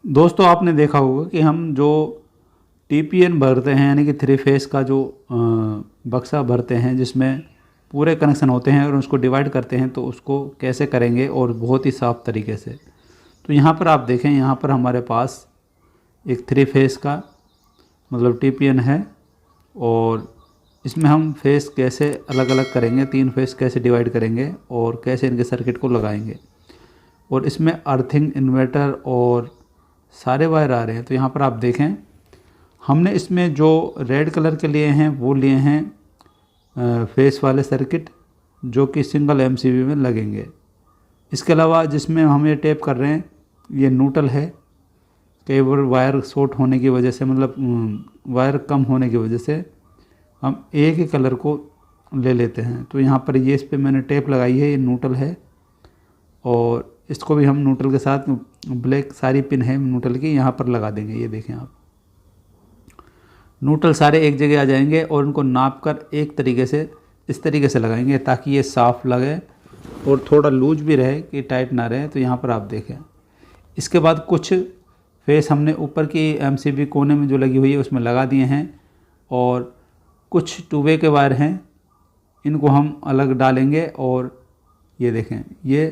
दोस्तों आपने देखा होगा कि हम जो टीपीएन भरते हैं यानी कि थ्री फेस का जो बक्सा भरते हैं जिसमें पूरे कनेक्शन होते हैं और उसको डिवाइड करते हैं, तो उसको कैसे करेंगे और बहुत ही साफ तरीके से। तो यहाँ पर आप देखें, यहाँ पर हमारे पास एक थ्री फेस का मतलब टीपीएन है और इसमें हम फेस कैसे अलग अलग करेंगे, तीन फेस कैसे डिवाइड करेंगे और कैसे इनके सर्किट को लगाएंगे। और इसमें अर्थिंग, इन्वर्टर और सारे वायर आ रहे हैं। तो यहाँ पर आप देखें, हमने इसमें जो रेड कलर के लिए हैं वो लिए हैं फेस वाले सर्किट जो कि सिंगल एमसीबी में लगेंगे। इसके अलावा जिसमें हम ये टेप कर रहे हैं ये न्यूट्रल है। कई बार वायर शॉर्ट होने की वजह से, मतलब वायर कम होने की वजह से हम एक ही कलर को ले लेते हैं। तो यहाँ पर ये इस पर मैंने टेप लगाई है, ये न्यूट्रल है और इसको भी हम न्यूट्रल के साथ, ब्लैक सारी पिन है न्यूट्रल की, यहाँ पर लगा देंगे। ये देखें आप, न्यूट्रल सारे एक जगह आ जाएंगे और उनको नाप कर एक तरीके से इस तरीके से लगाएंगे ताकि ये साफ लगे और थोड़ा लूज भी रहे कि टाइट ना रहे। तो यहाँ पर आप देखें, इसके बाद कुछ फेस हमने ऊपर की एमसीबी कोने में जो लगी हुई है उसमें लगा दिए हैं और कुछ टू वे के वायर हैं, इनको हम अलग डालेंगे। और ये देखें, ये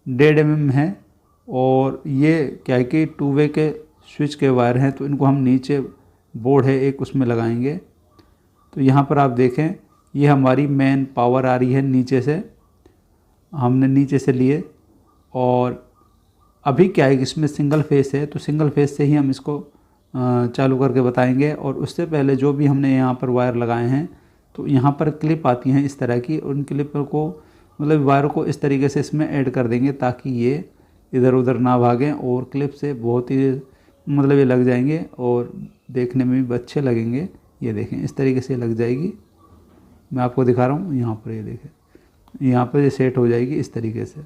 1.5 mm है और ये क्या है कि टू वे के स्विच के वायर हैं, तो इनको हम नीचे बोर्ड है एक उसमें लगाएंगे। तो यहाँ पर आप देखें, ये हमारी मेन पावर आ रही है नीचे से, हमने नीचे से लिए। और अभी क्या है कि इसमें सिंगल फेस है, तो सिंगल फेस से ही हम इसको चालू करके बताएंगे। और उससे पहले जो भी हमने यहाँ पर वायर लगाए हैं, तो यहाँ पर क्लिप आती हैं इस तरह की, उन क्लिप को मतलब वायर को इस तरीके से इसमें ऐड कर देंगे ताकि ये इधर उधर ना भागें और क्लिप से बहुत ही मतलब ये लग जाएंगे और देखने में भी अच्छे लगेंगे। ये देखें, इस तरीके से लग जाएगी। मैं आपको दिखा रहा हूँ, यहाँ पर ये देखें, यहाँ पर ये सेट हो जाएगी इस तरीके से।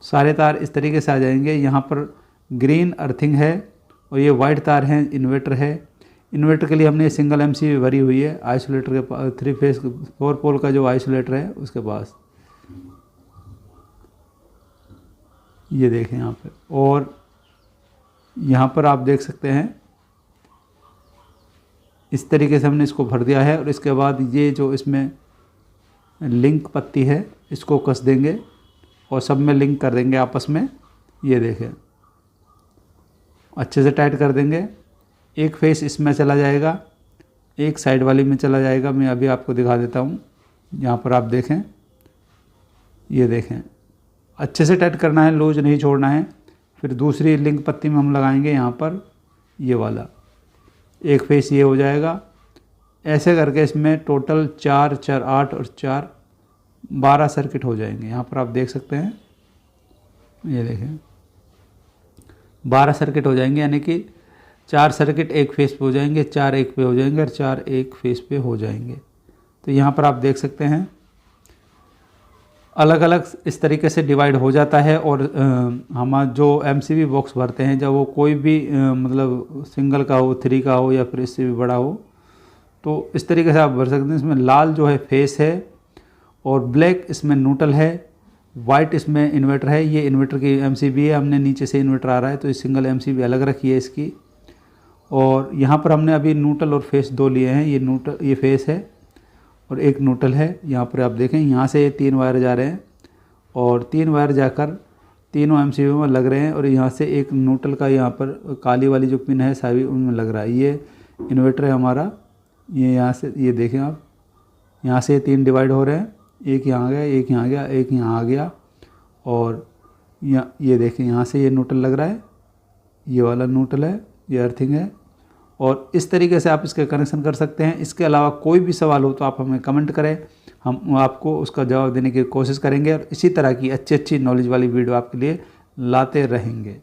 सारे तार इस तरीके से आ जाएंगे। यहाँ पर ग्रीन अर्थिंग है और ये वाइट तार हैं, इन्वर्टर है। इन्वर्टर के लिए हमने सिंगल एमसीबी भरी हुई है आइसोलेटर के थ्री फेस 4 पोल का जो आइसोलेटर है उसके पास। ये देखें यहाँ पे, और यहाँ पर आप देख सकते हैं इस तरीके से हमने इसको भर दिया है। और इसके बाद ये जो इसमें लिंक पत्ती है इसको कस देंगे और सब में लिंक कर देंगे आपस में। ये देखें, अच्छे से टाइट कर देंगे। एक फेस इसमें चला जाएगा, एक साइड वाली में चला जाएगा। मैं अभी आपको दिखा देता हूँ। यहाँ पर आप देखें, ये देखें, अच्छे से टाइट करना है, लूज नहीं छोड़ना है। फिर दूसरी लिंक पत्ती में हम लगाएंगे यहाँ पर ये वाला, एक फेस ये हो जाएगा। ऐसे करके इसमें टोटल 4 4 8 और 4 12 सर्किट हो जाएंगे। यहाँ पर आप देख सकते हैं, ये देखें 12 सर्किट हो जाएंगे, यानी कि 4 सर्किट एक फेस पे हो जाएंगे, 4 एक पे हो जाएंगे और 4 एक फेस पे हो जाएंगे। तो यहाँ पर आप देख सकते हैं अलग अलग इस तरीके से डिवाइड हो जाता है। और हम जो एमसीबी बॉक्स भरते हैं, जब वो कोई भी मतलब सिंगल का हो, 3 का हो या फिर इससे भी बड़ा हो, तो इस तरीके से आप भर सकते हैं। इसमें लाल जो है फेस है और ब्लैक इसमें न्यूट्रल है, वाइट इसमें इन्वर्टर है। ये इन्वर्टर की एमसीबी है, हमने नीचे से इन्वर्टर आ रहा है तो ये सिंगल एमसीबी अलग रखी है इसकी। और यहाँ पर हमने अभी न्यूट्रल और फेस 2 लिए हैं। ये न्यूट्रल, ये फेस है और एक न्यूट्रल है। यहाँ पर आप देखें, यहाँ से 3 वायर जा रहे हैं और 3 वायर जाकर तीनों एमसीबी में लग रहे हैं। और यहाँ से एक न्यूट्रल का यहाँ पर काली वाली जो पिन है सभी उनमें लग रहा है। ये इन्वर्टर है हमारा। ये यहाँ से, ये देखें आप, यहाँ से 3 डिवाइड हो रहे हैं, एक यहाँ गया, एक यहाँ गया, एक यहाँ आ गया। और ये देखें, यहाँ से ये न्यूट्रल लग रहा है, ये वाला न्यूट्रल है, ये अर्थिंग है। और इस तरीके से आप इसके कनेक्शन कर सकते हैं। इसके अलावा कोई भी सवाल हो तो आप हमें कमेंट करें, हम आपको उसका जवाब देने की कोशिश करेंगे और इसी तरह की अच्छी अच्छी नॉलेज वाली वीडियो आपके लिए लाते रहेंगे।